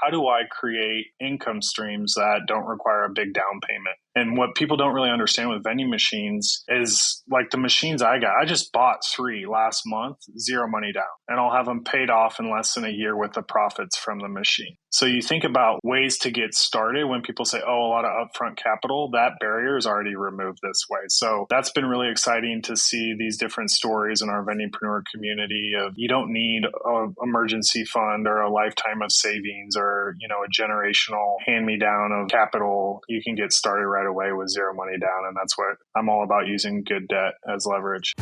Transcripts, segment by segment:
how do I create income streams that don't require a big down payment? And what people don't really understand with vending machines is like the machines I just bought 3 last month, 0 money down, and I'll have them paid off in less than a year with the profits from the machine. So you think about ways to get started when people say, oh, a lot of upfront capital, that barrier is already removed this way. So that's been really exciting to see these different stories in our Vendingpreneur community of you don't need an emergency fund or a lifetime of savings or, a generational hand-me-down of capital. You can get started right away with 0 money down. And that's what I'm all about, using good debt as leverage.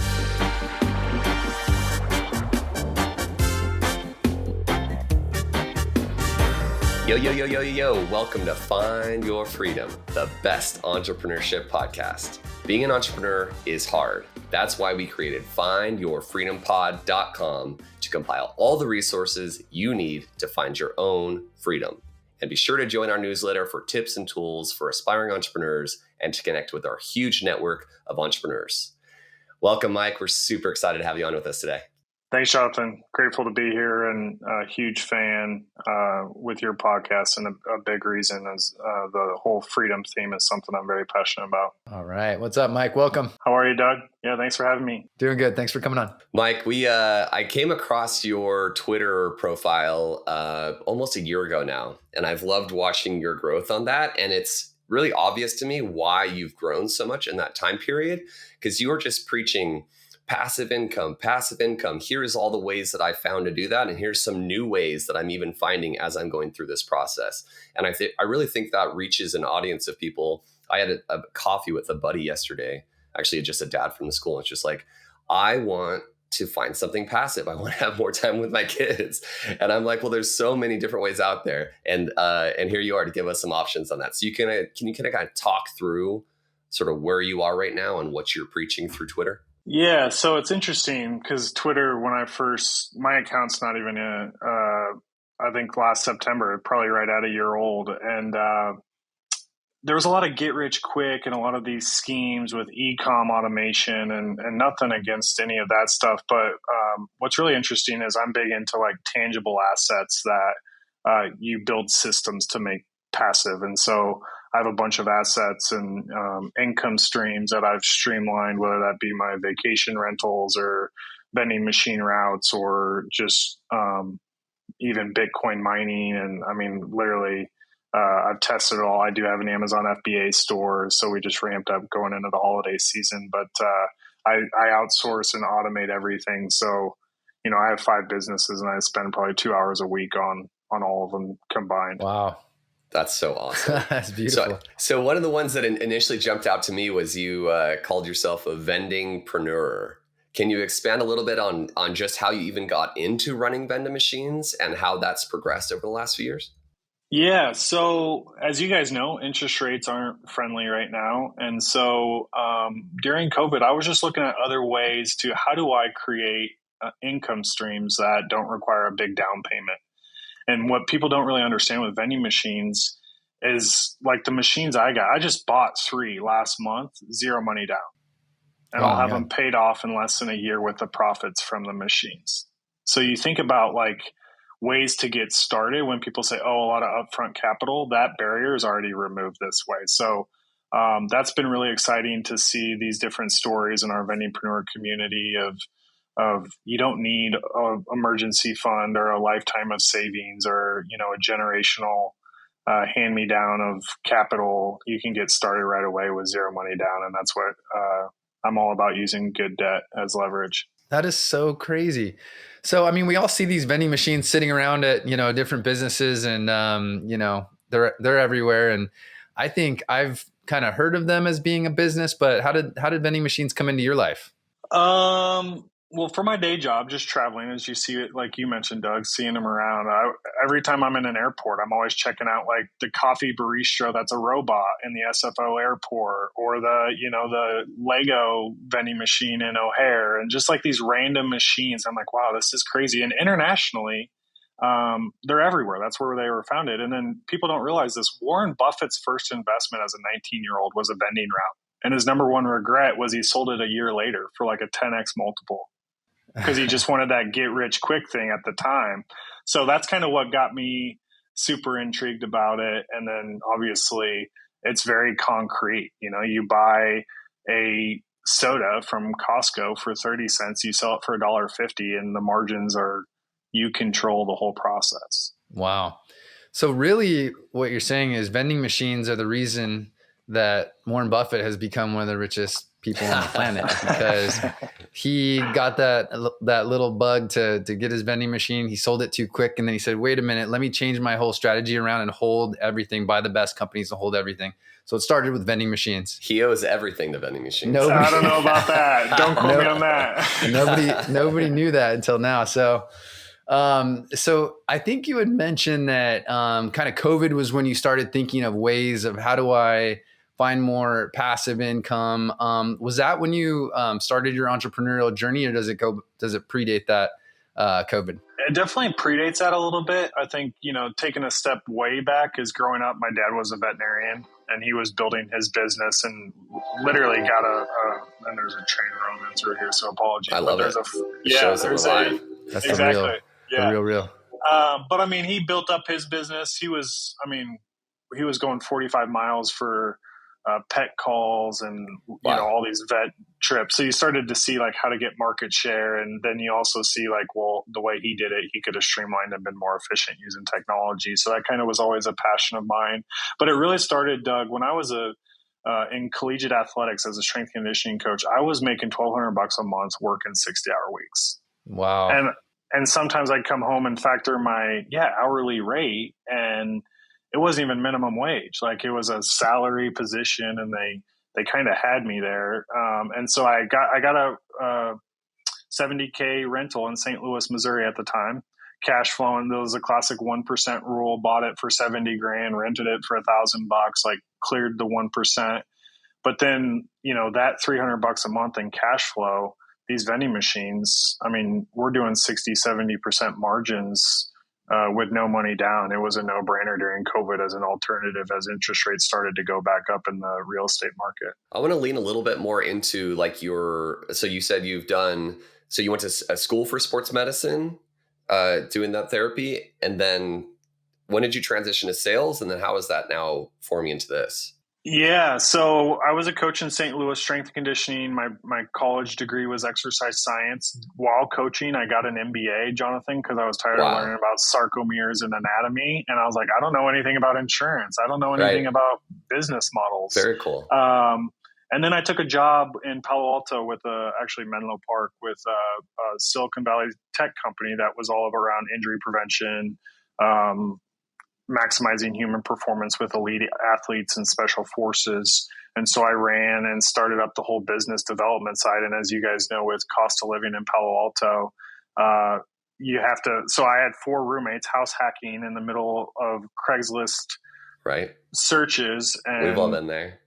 Yo. Welcome to Find Your Freedom, the best entrepreneurship podcast. Being an entrepreneur is hard. That's why we created findyourfreedompod.com to compile all the resources you need to find your own freedom. And be sure to join our newsletter for tips and tools for aspiring entrepreneurs and to connect with our huge network of entrepreneurs. Welcome, Mike. We're super excited to have you on with us today. Thanks, Jonathan. Grateful to be here and a huge fan with your podcast. And a big reason is the whole freedom theme is something I'm very passionate about. All right. What's up, Mike? Welcome. How are you, Doug? Yeah, thanks for having me. Doing good. Thanks for coming on. Mike, I came across your Twitter profile almost a year ago now, and I've loved watching your growth on that. And it's really obvious to me why you've grown so much in that time period, because you are just preaching passive income. Here's all the ways that I found to do that. And here's some new ways that I'm even finding as I'm going through this process. And I really think that reaches an audience of people. I had a coffee with a buddy yesterday, actually just a dad from the school. It's just like, I want to find something passive. I want to have more time with my kids. And I'm like, well, there's so many different ways out there. And here you are to give us some options on that. So can you kind of talk through sort of where you are right now and what you're preaching through Twitter? Yeah, so it's interesting because Twitter, my account's not even I think last September, probably right at a year old. And there was a lot of get rich quick and a lot of these schemes with e-com automation and nothing against any of that stuff. But what's really interesting is I'm big into like tangible assets that you build systems to make passive. And so I have a bunch of assets and income streams that I've streamlined, whether that be my vacation rentals or vending machine routes or just even Bitcoin mining. And I mean, literally, I've tested it all. I do have an Amazon FBA store, so we just ramped up going into the holiday season. But I outsource and automate everything. So, I have 5 businesses and I spend probably 2 hours a week on all of them combined. Wow. That's so awesome. That's beautiful. So one of the ones that initially jumped out to me was you called yourself a Vendingpreneur. Can you expand a little bit on just how you even got into running vending machines and how that's progressed over the last few years? Yeah. So as you guys know, interest rates aren't friendly right now. And so during COVID, I was just looking at other ways to how do I create income streams that don't require a big down payment. And what people don't really understand with vending machines is like the machines I just bought 3 last month, 0 money down. And I'll have them paid off in less than a year with the profits from the machines. So you think about like ways to get started when people say, oh, a lot of upfront capital, that barrier is already removed this way. So that's been really exciting to see these different stories in our Vendingpreneur community of you don't need an emergency fund or a lifetime of savings or, a generational hand-me-down of capital. You can get started right away with 0 money down. And that's what I'm all about, using good debt as leverage. That is so crazy. So, I mean, we all see these vending machines sitting around at, different businesses and, they're everywhere. And I think I've kind of heard of them as being a business, but how did vending machines come into your life? Well, for my day job, just traveling, as you see it, like you mentioned, Doug, seeing them around. Every time I'm in an airport, I'm always checking out like the coffee barista that's a robot in the SFO airport, or the Lego vending machine in O'Hare, and just like these random machines. I'm like, wow, this is crazy. And internationally, they're everywhere. That's where they were founded. And then people don't realize this. Warren Buffett's first investment as a 19-year-old was a vending route. And his number one regret was he sold it a year later for like a 10x multiple, because he just wanted that get rich quick thing at the time. So that's kind of what got me super intrigued about it. And then obviously it's very concrete. You know, you buy a soda from Costco for 30 cents, you sell it for $1.50, and the margins are, you control the whole process. Wow. So really what you're saying is vending machines are the reason that Warren Buffett has become one of the richest people on the planet, because he got that little bug to get his vending machine. He sold it too quick. And then he said, wait a minute, let me change my whole strategy around and hold everything, buy the best companies to hold everything. So it started with vending machines. He owes everything to vending machines. I don't know about that. Don't quote me on that. Nobody knew that until now. So I think you had mentioned that kind of COVID was when you started thinking of ways of how do I find more passive income. Was that when you started your entrepreneurial journey, or does it predate that COVID? It definitely predates that a little bit. I think, you know, taking a step way back is growing up, my dad was a veterinarian and he was building his business and literally got and there's a train rolling through here, so apologies. I love it. There's live. That's exactly. The real. But I mean, he built up his business. He was going 45 miles for pet calls and, you know, all these vet trips. So you started to see like how to get market share. And then you also see like, well, the way he did it, he could have streamlined and been more efficient using technology. So that kind of was always a passion of mine. But it really started, Doug, when I was in collegiate athletics as a strength conditioning coach. I was making $1,200 a month working 60-hour weeks. Wow. And sometimes I'd come home and factor my hourly rate, and it wasn't even minimum wage. Like, it was a salary position, and they kind of had me there. And so I got a $70K rental in St. Louis, Missouri at the time. Cash flowing. There was a classic 1% rule. Bought it for $70,000, rented it for $1,000. Like, cleared the 1%. But then, you know, that $300 a month in cash flow. These vending machines, I mean, we're doing 60-70% margins with no money down. It was a no-brainer during COVID as an alternative, as interest rates started to go back up in the real estate market. I want to lean a little bit more into like so you said you went to a school for sports medicine, doing that therapy. And then when did you transition to sales? And then how is that now forming into this? Yeah. So I was a coach in St. Louis, strength and conditioning. My college degree was exercise science. While coaching, I got an MBA, Jonathan, because I was tired of learning about sarcomeres and anatomy. And I was like, I don't know anything about insurance. I don't know anything about business models. Very cool. And then I took a job in Palo Alto with actually Menlo Park with a Silicon Valley tech company that was all around injury prevention, maximizing human performance with elite athletes and special forces. And so I ran and started up the whole business development side. And as you guys know, with cost of living in Palo Alto, so I had 4 roommates house hacking in the middle of Craigslist searches. And we've all been there.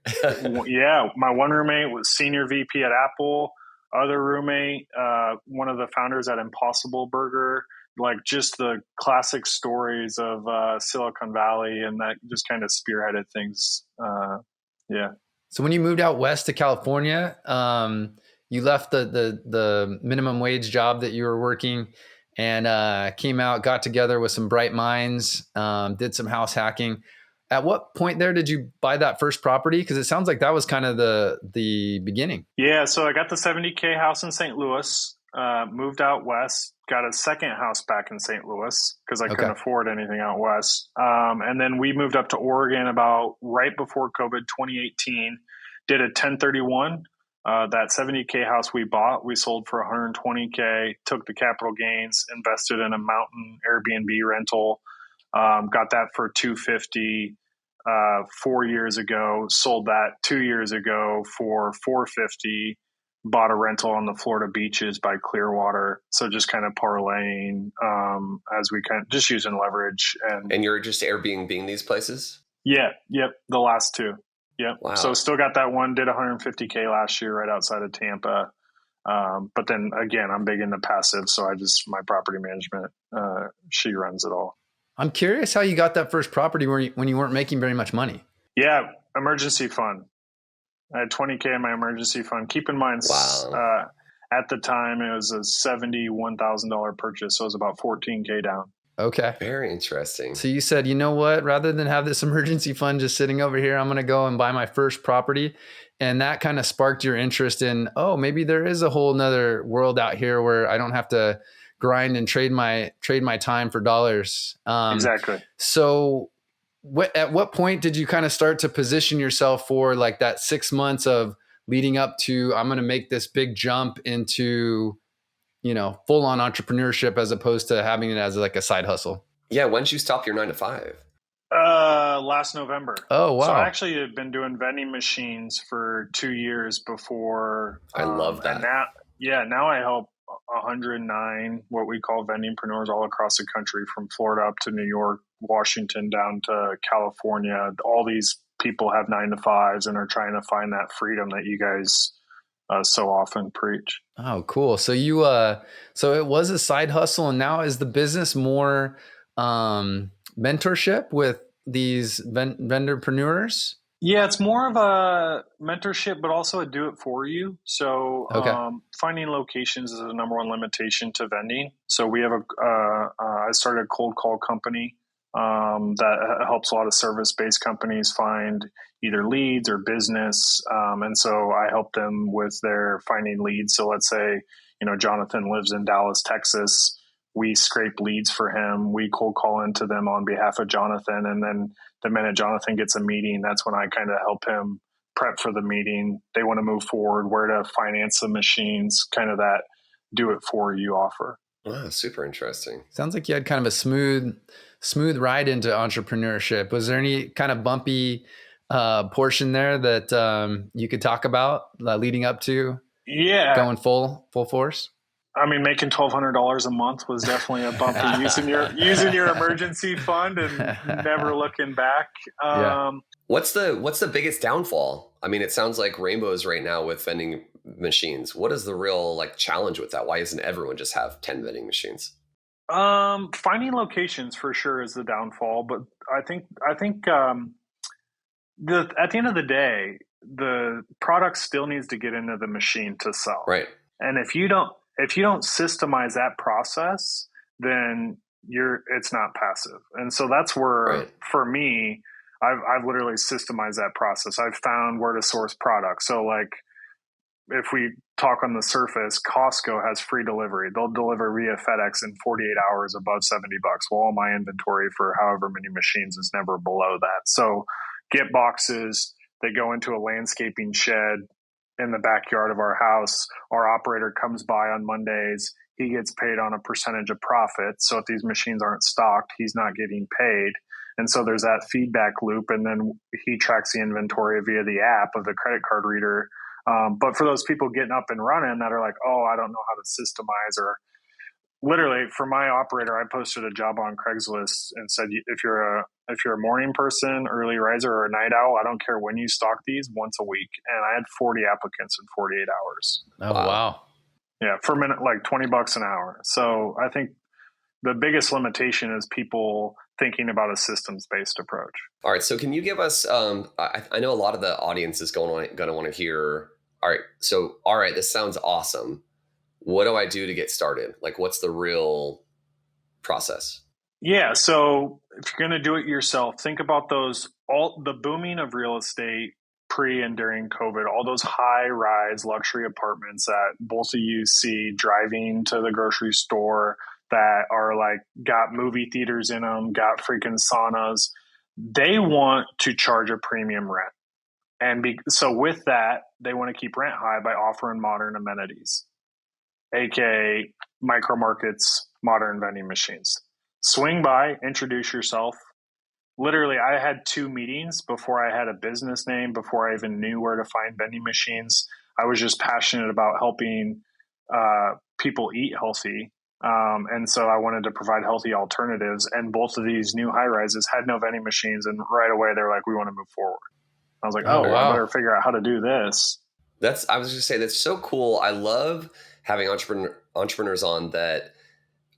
Yeah. My one roommate was senior VP at Apple. Other roommate, one of the founders at Impossible Burger. Like, just the classic stories of Silicon Valley, and that just kind of spearheaded things. So when you moved out west to California, you left the minimum wage job that you were working, and came out, got together with some bright minds, did some house hacking. At what point there did you buy that first property? Because it sounds like that was kind of the beginning. Yeah, so I got the $70K house in St. Louis, moved out west, got a second house back in St. Louis because I couldn't afford anything out west. And then we moved up to Oregon about right before COVID, 2018, did a 1031. That $70K house we bought, we sold for $120K, took the capital gains, invested in a mountain Airbnb rental, got that for $250 4 years ago, sold that 2 years ago for $450. Bought a rental on the Florida beaches by Clearwater. So just kind of parlaying as we kind of just using leverage. And you're just Airbnb these places? Yeah. Yep. The last 2. Yep. Wow. So still got that one, did $150K last year right outside of Tampa. But then again, I'm big into passive. So my property management, she runs it all. I'm curious how you got that first property when you weren't making very much money. Yeah. Emergency fund. I had $20K in my emergency fund. Keep in mind, at the time, it was a $71,000 purchase. So it was about $14K down. Okay. Very interesting. So you said, you know what, rather than have this emergency fund just sitting over here, I'm going to go and buy my first property. And that kind of sparked your interest in, oh, maybe there is a whole nother world out here where I don't have to grind and trade my time for dollars. Exactly. So at what point did you kind of start to position yourself for like that 6 months of leading up to, I'm going to make this big jump into, full on entrepreneurship as opposed to having it as like a side hustle? Yeah. When did you stop your 9 to 5? Last November. Oh, wow. So I actually had been doing vending machines for 2 years before. I love that. And now I help 109 what we call vendingpreneurs all across the country, from Florida up to New York, Washington, down to California. All these people have 9 to 5s and are trying to find that freedom that you guys so often preach. Oh, cool. So so it was a side hustle, and now is the business more mentorship with these vendorpreneurs? Yeah, it's more of a mentorship, but also a do it for you. So finding locations is the number one limitation to vending. So we have I started a cold call company that helps a lot of service-based companies find either leads or business. And so I help them with their finding leads. So let's say, Jonathan lives in Dallas, Texas. We scrape leads for him. We cold call into them on behalf of Jonathan. And then the minute Jonathan gets a meeting, that's when I kind of help him prep for the meeting. They want to move forward, where to finance the machines, kind of that do it for you offer. Wow, super interesting. Sounds like you had kind of a smooth ride into entrepreneurship. Was there any kind of bumpy portion there that you could talk about leading up to going full force? I mean, making $1,200 a month was definitely a bumpy using your emergency fund and never looking back. What's the biggest downfall? I mean, it sounds like rainbows right now with vending machines. What is the real challenge with that? Why doesn't everyone just have 10 vending machines? Finding locations for sure is the downfall, but I think at the end of the day, the product still needs to get into the machine to sell. Right. And if you don't systemize that process, then it's not passive. And so that's where, for me, I've literally systemized that process. I've found where to source products. So if we talk on the surface, Costco has free delivery. They'll deliver via FedEx in 48 hours above $70. Well, all my inventory for however many machines is never below that. So get boxes, they go into a landscaping shed in the backyard of our house. Our operator comes by on Mondays. He gets paid on a percentage of profit. So if these machines aren't stocked, he's not getting paid. And so there's that feedback loop. And then he tracks the inventory via the app of the credit card reader. But for those people getting up and running that are like, oh, I don't know how to systemize, or literally for my operator, I posted a job on Craigslist and said, if you're a morning person, early riser, or a night owl, I don't care when you stock these, once a week. And I had 40 applicants in 48 hours. Oh, wow. Yeah. For a minute, $20 an hour. So I think the biggest limitation is people thinking about a systems-based approach. All right. So can you give us, I know a lot of the audience is going to want to hear, all right, this sounds awesome. What do I do to get started? What's the real process? Yeah. So if you're going to do it yourself, think about the booming of real estate pre and during COVID, all those high rise luxury apartments that both of you see driving to the grocery store that are got movie theaters in them, got freaking saunas. They want to charge a premium rent. And so with that, they want to keep rent high by offering modern amenities, aka micro markets, modern vending machines. Swing by, introduce yourself. Literally, I had 2 meetings before I had a business name, before I even knew where to find vending machines. I was just passionate about helping people eat healthy. And so I wanted to provide healthy alternatives. And both of these new high rises had no vending machines. And right away, they're like, we want to move forward. I was like, wow. I better figure out how to do this. I was going to say, that's so cool. I love having entrepreneurs on that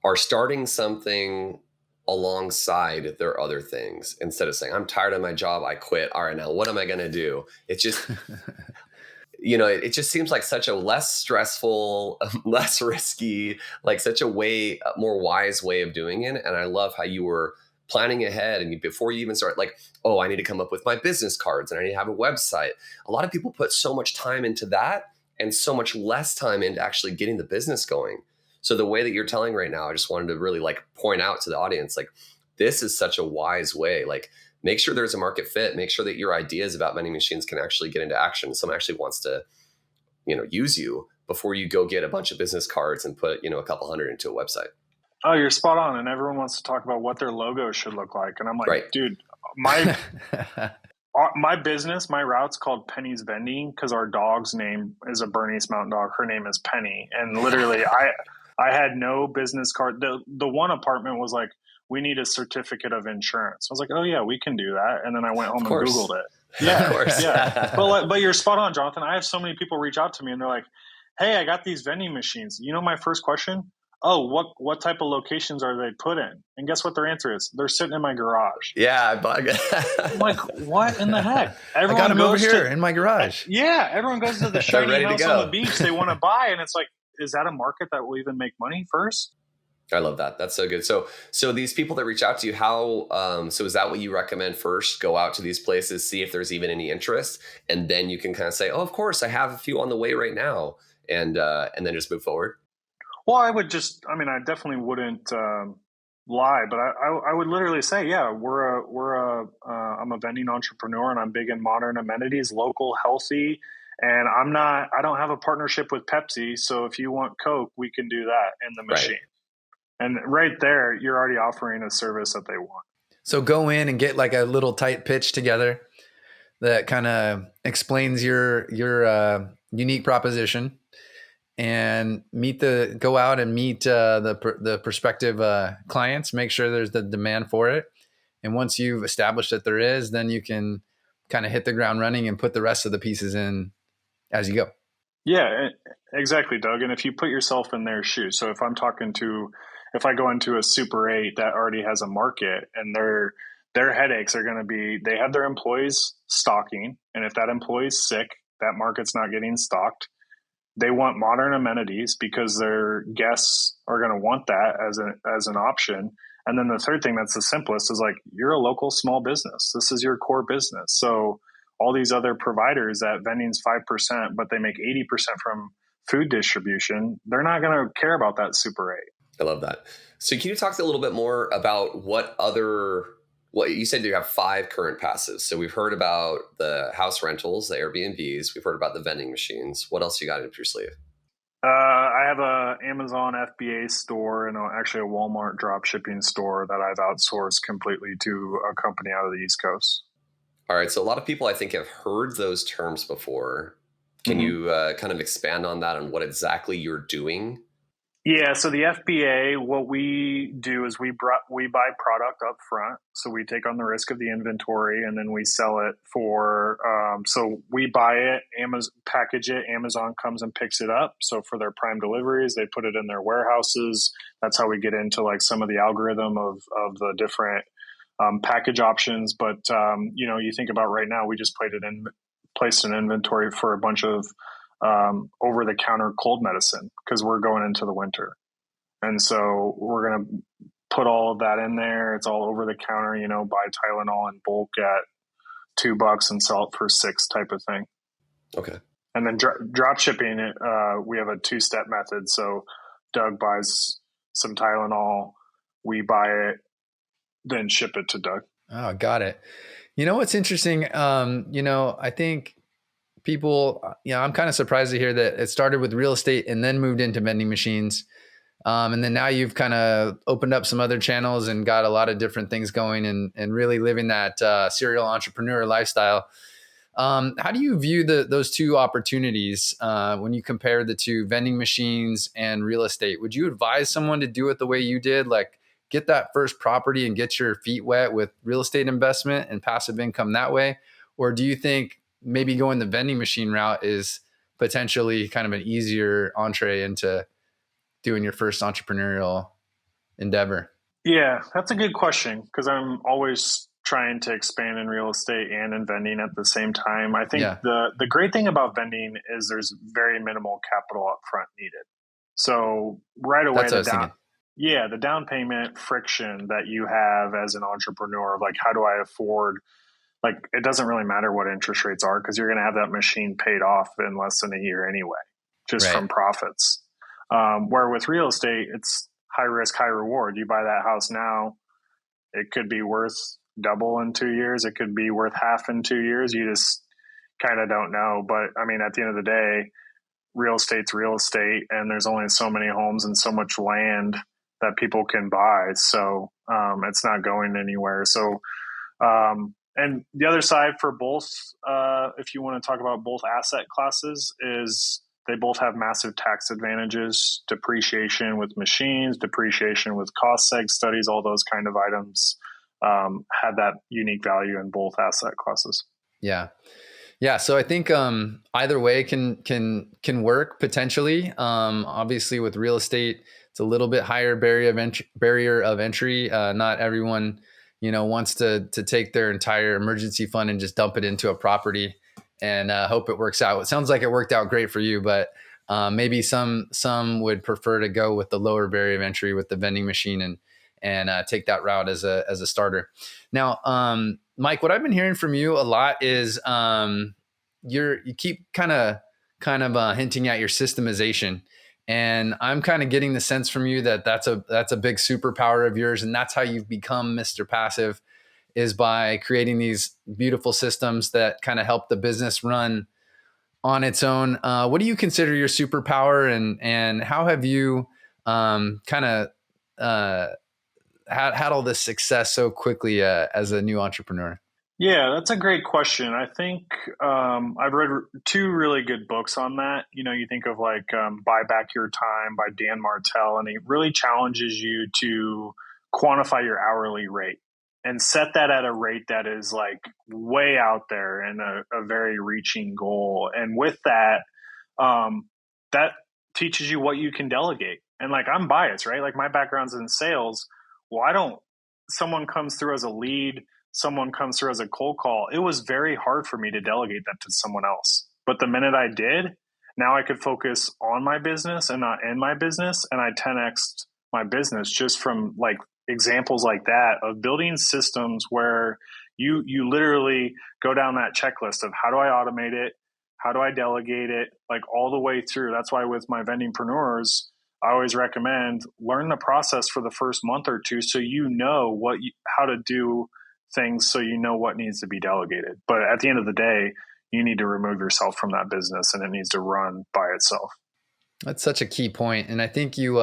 are starting something alongside their other things, instead of saying, I'm tired of my job, I quit. All right, now what am I going to do? It's just, it just seems like such a less stressful, less risky, like such a more wise way of doing it. And I love how you were planning ahead, and before you even start, like, oh, I need to come up with my business cards and I need to have a website. A lot of people put so much time into that and so much less time into actually getting the business going. So the way that you're telling right now, I just wanted to really like point out to the audience, like, this is such a wise way. Like, make sure there's a market fit, make sure that your ideas about vending machines can actually get into action. Someone actually wants to, use you before you go get a bunch of business cards and put, a couple hundred into a website. Oh, you're spot on. And everyone wants to talk about what their logo should look like. And I'm like, right. Dude, my business, my route's called Penny's Vending because our dog's name is a Bernese Mountain Dog. Her name is Penny. And literally I had no business card. The one apartment was like, we need a certificate of insurance. I was like, oh yeah, we can do that. And then I went home and Googled it. Yeah, of course. Yeah. But you're spot on, Jonathan. I have so many people reach out to me and they're like, hey, I got these vending machines. My first question? Oh, what type of locations are they put in? And guess what their answer is? They're sitting in my garage. Yeah. I'm like, what in the heck? Everyone I got them over here in my garage. Yeah. Everyone goes to the shiny house on the beach they want to buy. And it's like, is that a market that will even make money first? I love that. That's so good. So these people that reach out to you, so is that what you recommend first? Go out to these places, see if there's even any interest. And then you can kind of say, oh, of course, I have a few on the way right now. And then just move forward. Well, I definitely wouldn't lie, but I would literally say, yeah, I'm a vending entrepreneur and I'm big in modern amenities, local, healthy. And I don't have a partnership with Pepsi. So if you want Coke, we can do that in the machine. Right. And right there, you're already offering a service that they want. So go in and get like a little tight pitch together that kind of explains your unique proposition, and go out and meet the prospective clients. Make sure there's the demand for it. And once you've established that there is, then you can kind of hit the ground running and put the rest of the pieces in as you go. Yeah, exactly, Doug. And if you put yourself in their shoes, so if I go into a Super 8 that already has a market, and their headaches are going to be, they have their employees stocking. And if that employee's sick, that market's not getting stocked. They want modern amenities because their guests are going to want that as an option. And then the third thing that's the simplest is like, you're a local small business. This is your core business. So all these other providers that vending's 5%, but they make 80% from food distribution, they're not going to care about that Super 8. I love that. So can you talk a little bit more about what you said you have 5 current passives. So we've heard about the house rentals, the Airbnbs. We've heard about the vending machines. What else you got up your sleeve? I have a Amazon FBA store and actually a Walmart drop shipping store that I've outsourced completely to a company out of the East Coast. All right. So a lot of people, I think, have heard those terms before. Can you kind of expand on that, on what exactly you're doing? Yeah, so the FBA, what we do is we buy product up front. So we take on the risk of the inventory and then we sell it for, so we buy it, Amazon package it, Amazon comes and picks it up. So for their prime deliveries, they put it in their warehouses. That's how we get into like some of the algorithm of the different package options. But, you think about right now, we just placed an inventory for a bunch of over-the-counter cold medicine because we're going into the winter. And so we're going to put all of that in there. It's all over the counter, buy Tylenol in bulk at $2 and sell it for $6 type of thing. Okay. And then drop shipping it. We have a 2-step method. So Doug buys some Tylenol, we buy it, then ship it to Doug. Oh, got it. You know, what's interesting. I think people, I'm kind of surprised to hear that it started with real estate and then moved into vending machines. And then now you've kind of opened up some other channels and got a lot of different things going and really living that serial entrepreneur lifestyle. How do you view those two opportunities when you compare the two, vending machines and real estate? Would you advise someone to do it the way you did, like get that first property and get your feet wet with real estate investment and passive income that way? Or do you think maybe going the vending machine route is potentially kind of an easier entree into doing your first entrepreneurial endeavor? Yeah, that's a good question because I'm always trying to expand in real estate and in vending at the same time. I think Yeah, the great thing about vending is there's very minimal capital upfront needed. So right away, that's what I was thinking. the down payment friction that you have as an entrepreneur of like, how do I afford, like, it doesn't really matter what interest rates are because you're going to have that machine paid off in less than a year anyway, just Right. from profits. Where with real estate, it's high risk, high reward. You buy that house now, it could be worth double in 2 years. It could be worth half in 2 years. You just kind of don't know. But I mean, at the end of the day, real estate's real estate, and there's only so many homes and so much land that people can buy. So it's not going anywhere. So, and the other side for both, if you want to talk about both asset classes, is they both have massive tax advantages, depreciation with machines, depreciation with cost seg studies, all those kind of items had that unique value in both asset classes. Yeah. Yeah. So I think either way can work potentially. Obviously with real estate, it's a little bit higher barrier of entry. Not everyone, wants to take their entire emergency fund and just dump it into a property and hope it works out. It sounds like it worked out great for you, but maybe some would prefer to go with the lower barrier of entry with the vending machine and take that route as a starter. Now, Mike, what I've been hearing from you a lot is you keep kind of hinting at your systemization, and I'm kind of getting the sense from you that that's a big superpower of yours, and that's how you've become Mr. Passive, is by creating these beautiful systems that kind of help the business run on its own. What do you consider your superpower, and how have you kind of had all this success so quickly as a new entrepreneur? Yeah, that's a great question. I think I've read two really good books on that. You think of like Buy Back Your Time by Dan Martell, and he really challenges you to quantify your hourly rate and set that at a rate that is like way out there and a very reaching goal. And with that, that teaches you what you can delegate. And like, I'm biased, right? Like, my background's in sales. Well, someone comes through as a lead, someone comes through as a cold call. It was very hard for me to delegate that to someone else. But the minute I did, now I could focus on my business and not in my business. And I 10x'd my business just from like examples like that of building systems where you literally go down that checklist of how do I automate it? How do I delegate it? Like all the way through. That's why with my vendingpreneurs, I always recommend learn the process for the first month or two so you know how to do things, so you know what needs to be delegated. But at the end of the day, you need to remove yourself from that business and it needs to run by itself. That's such a key point. And I think you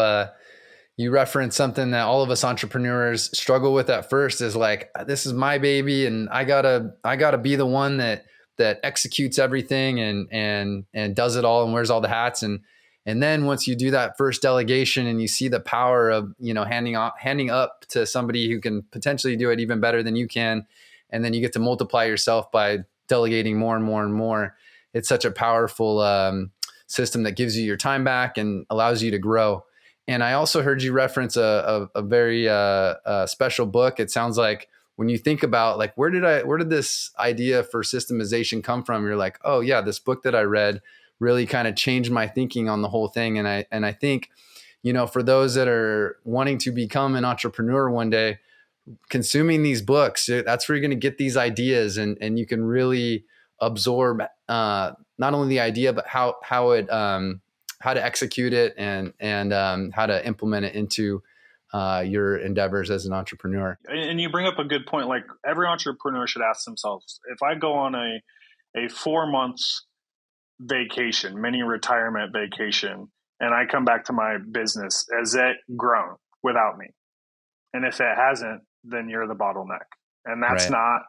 referenced something that all of us entrepreneurs struggle with at first, is like, this is my baby and I gotta be the one that executes everything and does it all and wears all the hats. And then once you do that first delegation and you see the power of, handing up to somebody who can potentially do it even better than you can, and then you get to multiply yourself by delegating more and more and more. It's such a powerful system that gives you your time back and allows you to grow. And I also heard you reference a very special book. It sounds like when you think about like, where did this idea for systemization come from? You're like, oh yeah, this book that I read really kind of changed my thinking on the whole thing. And I think, for those that are wanting to become an entrepreneur one day, consuming these books, that's where you're going to get these ideas, and you can really absorb not only the idea, but how to execute it and how to implement it into your endeavors as an entrepreneur. And you bring up a good point. Like, every entrepreneur should ask themselves, if I go on a 4 months vacation, mini retirement vacation, and I come back to my business, has it grown without me? And if it hasn't, then you're the bottleneck. And that's Right. not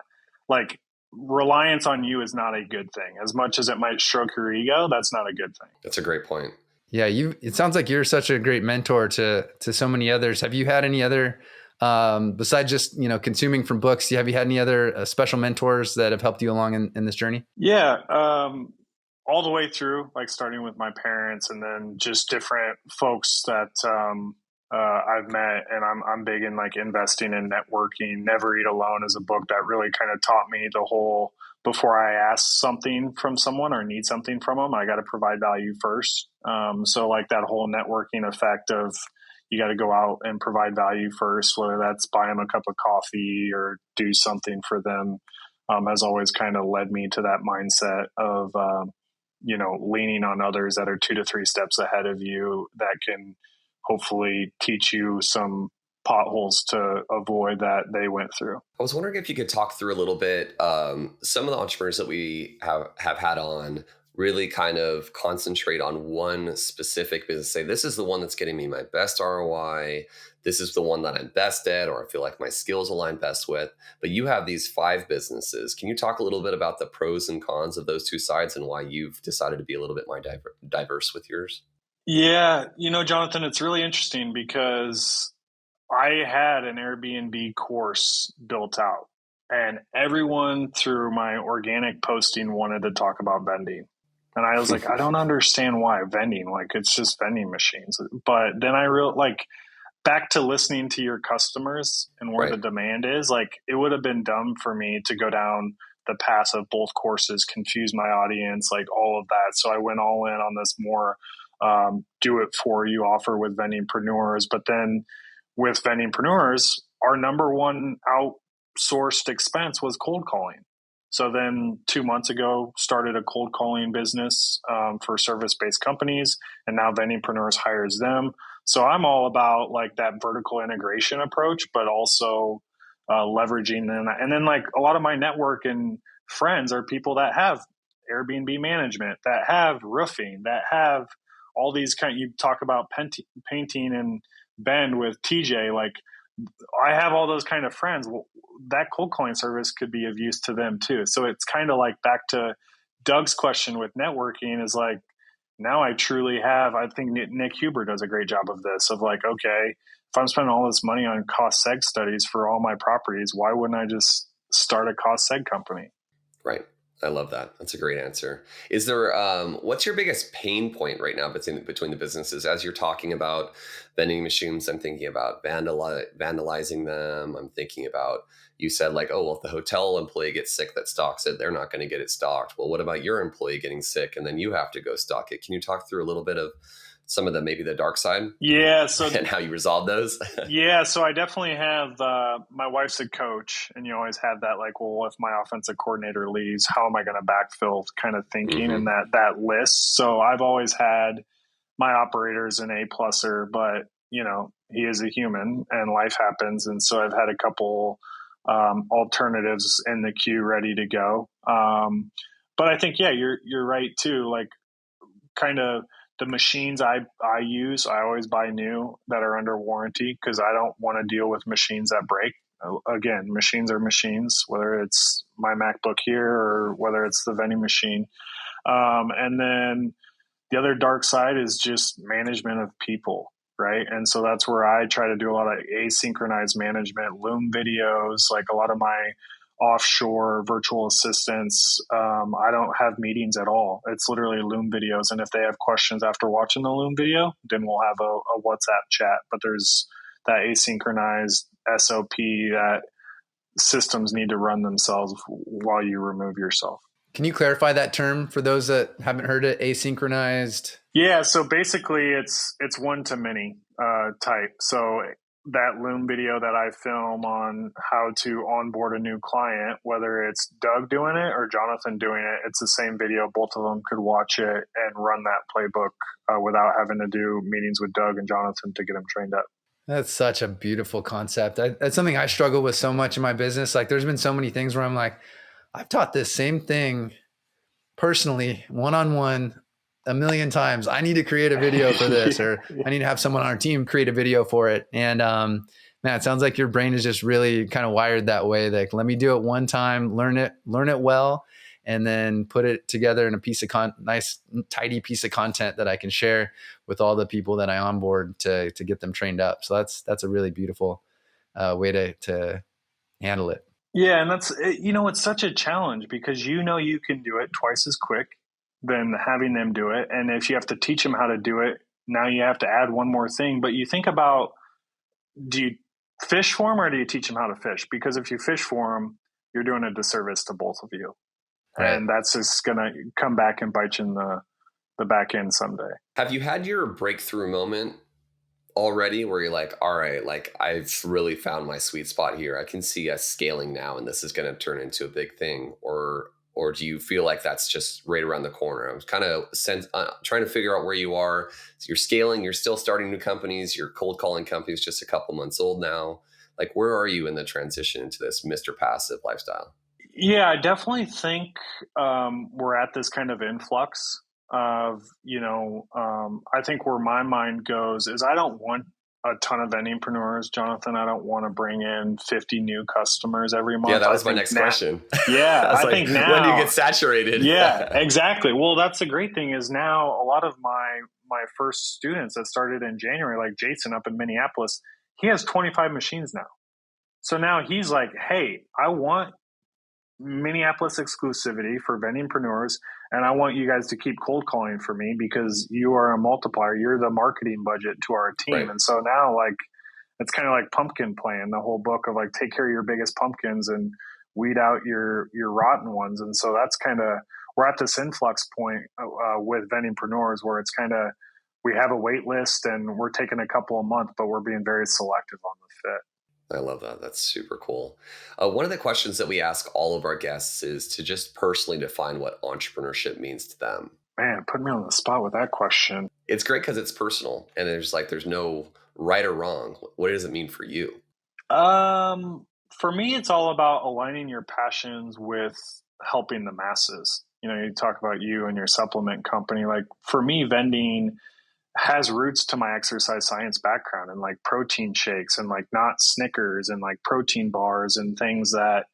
like, reliance on you is not a good thing. As much as it might stroke your ego, that's not a good thing. That's a great point. Yeah, it sounds like you're such a great mentor to so many others. Have you had any other, besides just, consuming from books, have you had any other special mentors that have helped you along in this journey? Yeah. All the way through, like starting with my parents and then just different folks that I've met, and I'm big in like investing and networking. Never Eat Alone is a book that really kind of taught me the whole, before I ask something from someone or need something from them, I got to provide value first. So like that whole networking effect of you got to go out and provide value first, whether that's buy them a cup of coffee or do something for them, has always kind of led me to that mindset of, leaning on others that are 2 to 3 steps ahead of you that can hopefully teach you some potholes to avoid that they went through. I was wondering if you could talk through a little bit. Some of the entrepreneurs that we have had on really kind of concentrate on one specific business. Say, this is the one that's getting me my best ROI. This is the one that I'm best at, or I feel like my skills align best with. But you have these 5 businesses. Can you talk a little bit about the pros and cons of those 2 sides and why you've decided to be a little bit more diverse with yours? Yeah, Jonathan, it's really interesting because I had an Airbnb course built out, and everyone through my organic posting wanted to talk about vending. And I was like, I don't understand why vending, like it's just vending machines. But then I like back to listening to your customers and where the Right. demand is, like it would have been dumb for me to go down the path of both courses, confuse my audience, like all of that. So I went all in on this more do it for you offer with Vendingpreneurs. But then with Vendingpreneurs, our number one outsourced expense was cold calling. So then 2 months ago, started a cold calling business for service-based companies, and now Vendingpreneurs hires them. So I'm all about like that vertical integration approach, but also leveraging them. And then like a lot of my network and friends are people that have Airbnb management, that have roofing, that have all these you talk about painting and bend with TJ, like I have all those kind of friends. Well, that cold calling service could be of use to them too. So it's kind of like back to Doug's question with networking is like, now I truly have, I think Nick Huber does a great job of this, of like, okay, if I'm spending all this money on cost seg studies for all my properties, why wouldn't I just start a cost seg company? Right. I love that. That's a great answer. Is there, what's your biggest pain point right now between the businesses? As you're talking about vending machines, I'm thinking about vandalizing them. I'm thinking about, you said like, oh, well, if the hotel employee gets sick that stocks it, they're not going to get it stocked. Well, what about your employee getting sick and then you have to go stock it? Can you talk through a little bit of some of maybe the dark side? Yeah. So and how you resolve those? yeah, so I definitely have. My wife's a coach, and you always have that, like, well, if my offensive coordinator leaves, how am I going to backfill? Kind of thinking in Mm-hmm. that list. So I've always had my operator's an A-plusser, but he is a human, and life happens, and so I've had a couple alternatives in the queue ready to go. But I think, yeah, you're right too. Like, kind of the machines I use, I always buy new that are under warranty because I don't want to deal with machines that break. Again, machines are machines, whether it's my MacBook here or whether it's the vending machine. And then the other dark side is just management of people, right? And so that's where I try to do a lot of asynchronized management, Loom videos, like a lot of my offshore virtual assistants. I don't have meetings at all. It's literally Loom videos. And if they have questions after watching the Loom video, then we'll have a WhatsApp chat. But there's that asynchronized SOP that systems need to run themselves while you remove yourself. Can you clarify that term for those that haven't heard it? Asynchronized. Yeah, so basically it's one to many type. So that Loom video that I film on how to onboard a new client, whether it's Doug doing it or Jonathan doing it, it's the same video. Both of them could watch it and run that playbook without having to do meetings with Doug and Jonathan to get them trained up. That's such a beautiful concept. That's something I struggle with so much in my business. Like there's been so many things where I'm like, I've taught this same thing personally, one-on-one, a million times. I need to create a video for this, or I need to have someone on our team create a video for it. And man, it sounds like your brain is just really kind of wired that way. Like, let me do it one time, learn it well, and then put it together in a piece of nice, tidy piece of content that I can share with all the people that I onboard to get them trained up. So that's a really beautiful way to handle it. Yeah, and that's, it's such a challenge because you can do it twice as quick than having them do it. And if you have to teach them how to do it, now you have to add one more thing. But you think about, do you fish for them or do you teach them how to fish? Because if you fish for them, you're doing a disservice to both of you. Right. And that's just going to come back and bite you in the back end someday. Have you had your breakthrough moment already where you're like, all right, like I've really found my sweet spot here. I can see us scaling now and this is going to turn into a big thing? Or do you feel like that's just right around the corner? I'm kind of trying to figure out where you are. So you're scaling, you're still starting new companies, you're cold calling companies just a couple months old now. Like, where are you in the transition into this Mr. Passive lifestyle? Yeah, I definitely think we're at this kind of influx of, I think where my mind goes is I don't want a ton of vendingpreneurs, Jonathan. I don't want to bring in 50 new customers every month. Yeah, that was my next question. Yeah, I think now. When do you get saturated? Yeah, exactly. Well, that's the great thing is now a lot of my first students that started in January, like Jason up in Minneapolis, he has 25 machines now. So now he's like, hey, I want Minneapolis exclusivity for vendingpreneurs, and I want you guys to keep cold calling for me because you are a multiplier. You're the marketing budget to our team. Right. And so now, like, it's kind of like pumpkin playing, the whole book of like, take care of your biggest pumpkins and weed out your rotten ones. And so that's kind of, we're at this influx point with vendingpreneurs where it's kind of, we have a wait list and we're taking a couple a month, but we're being very selective on the fit. I love that. That's super cool. One of the questions that we ask all of our guests is to just personally define what entrepreneurship means to them. Man, put me on the spot with that question. It's great because it's personal and there's no right or wrong. What does it mean for you? For me, it's all about aligning your passions with helping the masses. You talk about you and your supplement company. Like for me, vending has roots to my exercise science background and like protein shakes and like not Snickers and like protein bars and things that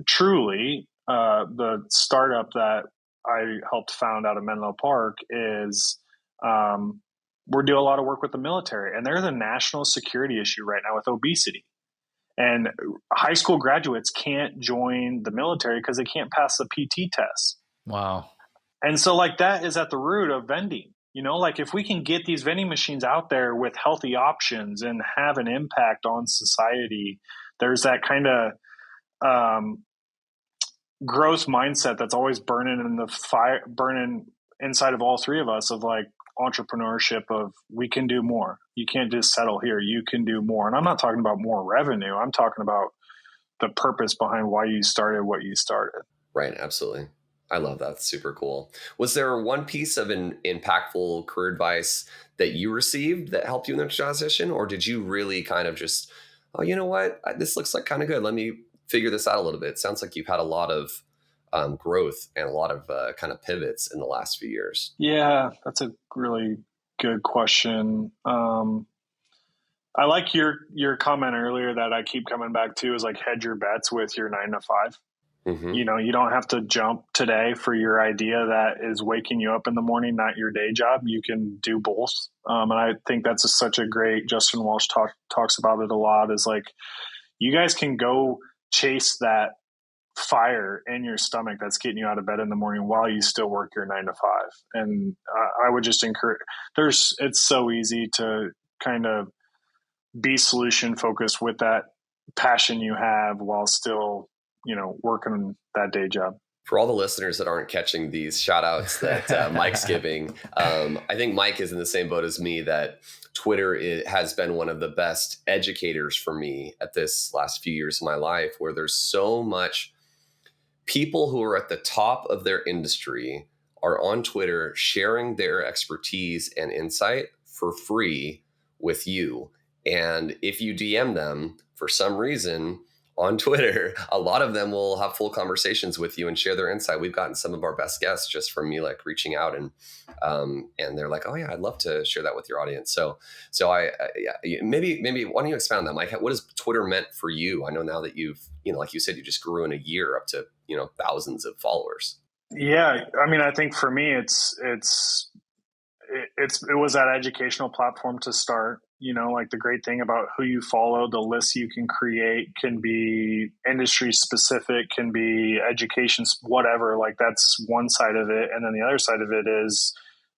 truly the startup that I helped found out of Menlo Park is we're doing a lot of work with the military, and there's a national security issue right now with obesity. And high school graduates can't join the military because they can't pass the PT test. Wow. And so like that is at the root of vending. Like if we can get these vending machines out there with healthy options and have an impact on society, there's that kind of gross mindset that's always burning in the fire, burning inside of all three of us of like entrepreneurship of we can do more. You can't just settle here. You can do more. And I'm not talking about more revenue. I'm talking about the purpose behind why you started what you started. Right. Absolutely. I love that. It's super cool. Was there one piece of an impactful career advice that you received that helped you in the transition? Or did you really kind of just, oh, you know what? This looks like kind of good. Let me figure this out a little bit. It sounds like you've had a lot of growth and a lot of kind of pivots in the last few years. Yeah, that's a really good question. I like your comment earlier that I keep coming back to is like hedge your bets with your 9 to 5. Mm-hmm. You don't have to jump today for your idea that is waking you up in the morning, not your day job. You can do both. And I think that's such a great, Justin Walsh talks about it a lot, is like, you guys can go chase that fire in your stomach that's getting you out of bed in the morning while you still work your 9 to 5. And I would just encourage, it's so easy to kind of be solution focused with that passion you have while still, working that day job. For all the listeners that aren't catching these shout outs that Mike's giving, I think Mike is in the same boat as me that Twitter has been one of the best educators for me at this last few years of my life, where there's so much people who are at the top of their industry are on Twitter sharing their expertise and insight for free with you. And if you DM them for some reason on Twitter, a lot of them will have full conversations with you and share their insight. We've gotten some of our best guests just from me, like reaching out and they're like, oh yeah, I'd love to share that with your audience. So maybe why don't you expand on that, Mike? What has Twitter meant for you? I know now that you've, like you said, you just grew in a year up to, thousands of followers. Yeah. I mean, I think for me, it was that educational platform to start. Like the great thing about who you follow, the lists you can create can be industry specific, can be education, whatever. Like that's one side of it. And then the other side of it is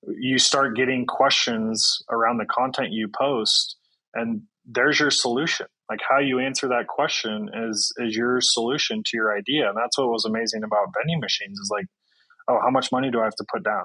you start getting questions around the content you post, and there's your solution. Like how you answer that question is your solution to your idea. And that's what was amazing about vending machines is like, oh, how much money do I have to put down?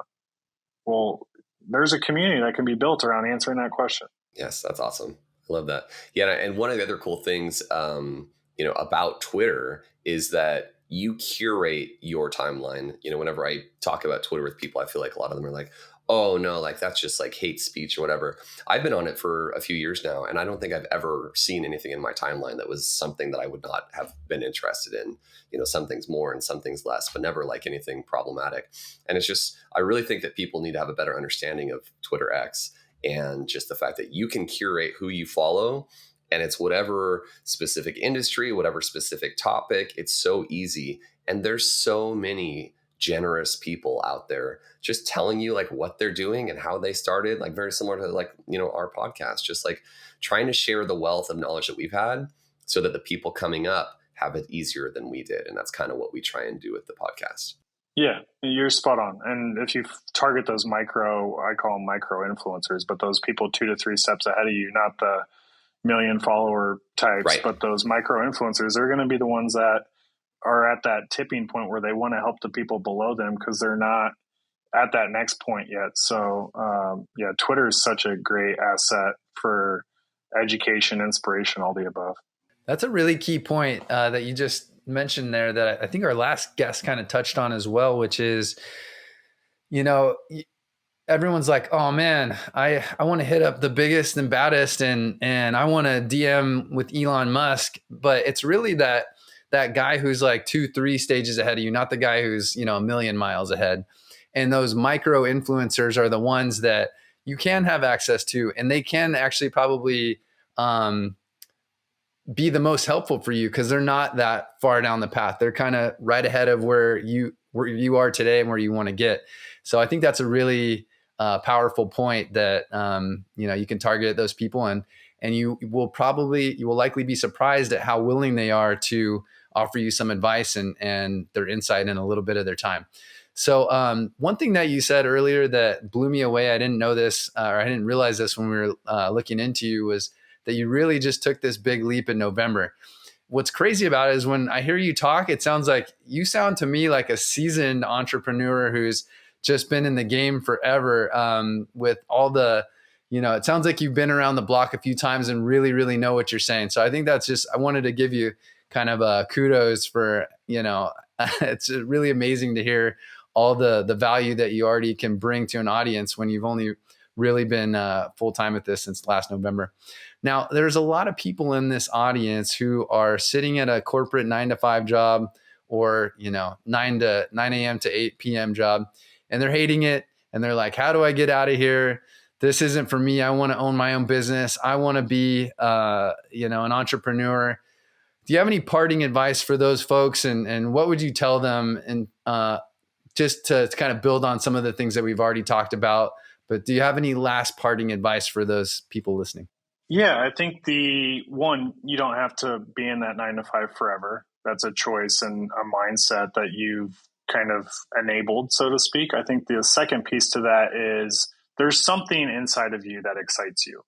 Well, there's a community that can be built around answering that question. Yes, that's awesome. I love that. Yeah, and one of the other cool things, about Twitter is that you curate your timeline. Whenever I talk about Twitter with people, I feel like a lot of them are like, "Oh no, like that's just like hate speech or whatever." I've been on it for a few years now, and I don't think I've ever seen anything in my timeline that was something that I would not have been interested in. Some things more and some things less, but never like anything problematic. And it's just, I really think that people need to have a better understanding of Twitter X. And just the fact that you can curate who you follow, and it's whatever specific industry, whatever specific topic, it's so easy. And there's so many generous people out there just telling you like what they're doing and how they started, like very similar to like, our podcast, just like trying to share the wealth of knowledge that we've had so that the people coming up have it easier than we did. And that's kind of what we try and do with the podcast. Yeah, you're spot on. And if you target those I call them micro influencers, but those people 2 to 3 steps ahead of you, not the million follower types, right, but those micro influencers, they're going to be the ones that are at that tipping point where they want to help the people below them because they're not at that next point yet. So, Twitter is such a great asset for education, inspiration, all the above. That's a really key point that you just mentioned there that I think our last guest kind of touched on as well, which is, everyone's like, oh man, I want to hit up the biggest and baddest and I want to DM with Elon Musk, but it's really that guy who's like 2-3 stages ahead of you, not the guy who's, a million miles ahead. And those micro influencers are the ones that you can have access to, and they can actually probably be the most helpful for you because they're not that far down the path. They're kind of right ahead of where you are today and where you want to get. So I think that's a really powerful point that, you can target those people and you will likely be surprised at how willing they are to offer you some advice and their insight and a little bit of their time. So one thing that you said earlier that blew me away, I didn't know this, or I didn't realize this when we were looking into you, was that you really just took this big leap in November. What's crazy about it is when I hear you talk, it sounds like you sound to me like a seasoned entrepreneur who's just been in the game forever, with all the, it sounds like you've been around the block a few times and really, really know what you're saying. So I think I wanted to give you kind of kudos for, it's really amazing to hear all the value that you already can bring to an audience when you've only really been full-time at this since last November. Now, there's a lot of people in this audience who are sitting at a corporate 9-to-5 job or, 9 a.m. to 8 p.m. job, and they're hating it. And they're like, how do I get out of here? This isn't for me. I want to own my own business. I want to be, an entrepreneur. Do you have any parting advice for those folks? And what would you tell them? And just to kind of build on some of the things that we've already talked about, but do you have any last parting advice for those people listening? Yeah, I think you don't have to be in that 9-to-5 forever. That's a choice and a mindset that you've kind of enabled, so to speak. I think the second piece to that is there's something inside of you that excites you.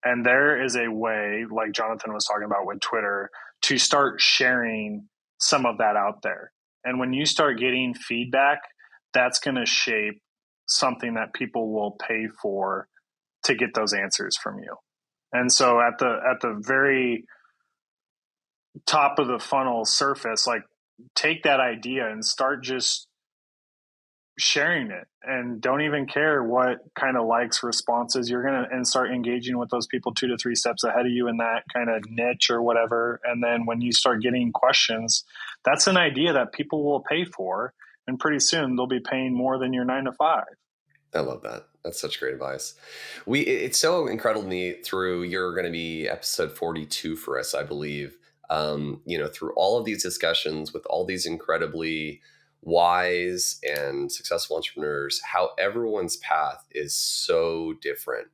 And there is a way, like Jonathan was talking about with Twitter, to start sharing some of that out there. And when you start getting feedback, that's going to shape something that people will pay for to get those answers from you. And so at the very top of the funnel surface, like take that idea and start just sharing it, and don't even care what kind of likes, responses you're going to, and start engaging with those people 2 to 3 steps ahead of you in that kind of niche or whatever. And then when you start getting questions, that's an idea that people will pay for. And pretty soon they'll be paying more than your 9-to-5. I love that. That's such great advice. It's so incredible to me you're going to be episode 42 for us, I believe. Through all of these discussions with all these incredibly wise and successful entrepreneurs, how everyone's path is so different.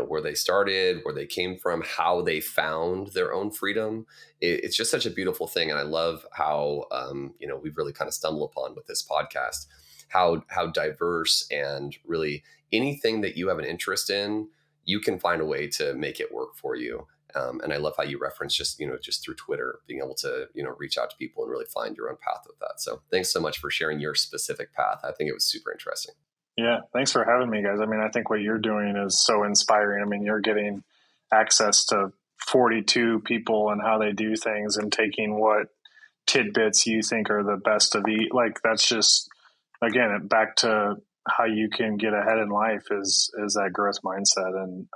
Where they started, where they came from, how they found their own freedom. It's just such a beautiful thing. And I love how, we've really kind of stumbled upon with this podcast, how diverse, and really anything that you have an interest in, you can find a way to make it work for you. And I love how you reference just through Twitter, being able to, reach out to people and really find your own path with that. So thanks so much for sharing your specific path. I think it was super interesting. Yeah, thanks for having me, guys. I mean, I think what you're doing is so inspiring. I mean, you're getting access to 42 people and how they do things and taking what tidbits you think are the best of each. Like, that's just, again, back to how you can get ahead in life is that growth mindset, and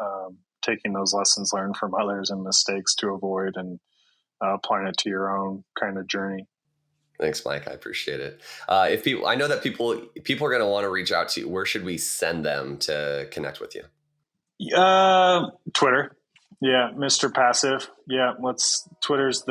taking those lessons learned from others and mistakes to avoid, and applying it to your own kind of journey. Thanks, Mike. I appreciate it. I know that people are going to want to reach out to you. Where should we send them to connect with you? Twitter. Yeah. Mr. Passive. Yeah. Twitter's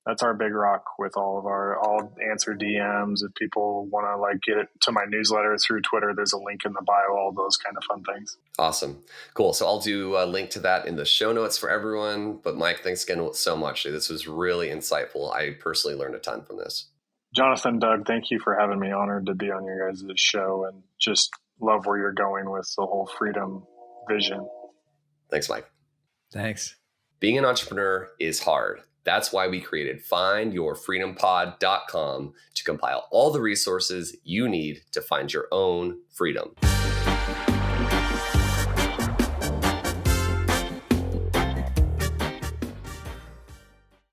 that's our big rock with I'll answer DMs if people want to like get it to my newsletter through Twitter. There's a link in the bio, all those kind of fun things. Awesome. Cool. So I'll do a link to that in the show notes for everyone. But Mike, thanks again so much. This was really insightful. I personally learned a ton from this. Jonathan, Doug, thank you for having me. Honored to be on your guys' show, and just love where you're going with the whole freedom vision. Thanks, Mike. Thanks. Being an entrepreneur is hard. That's why we created findyourfreedompod.com to compile all the resources you need to find your own freedom.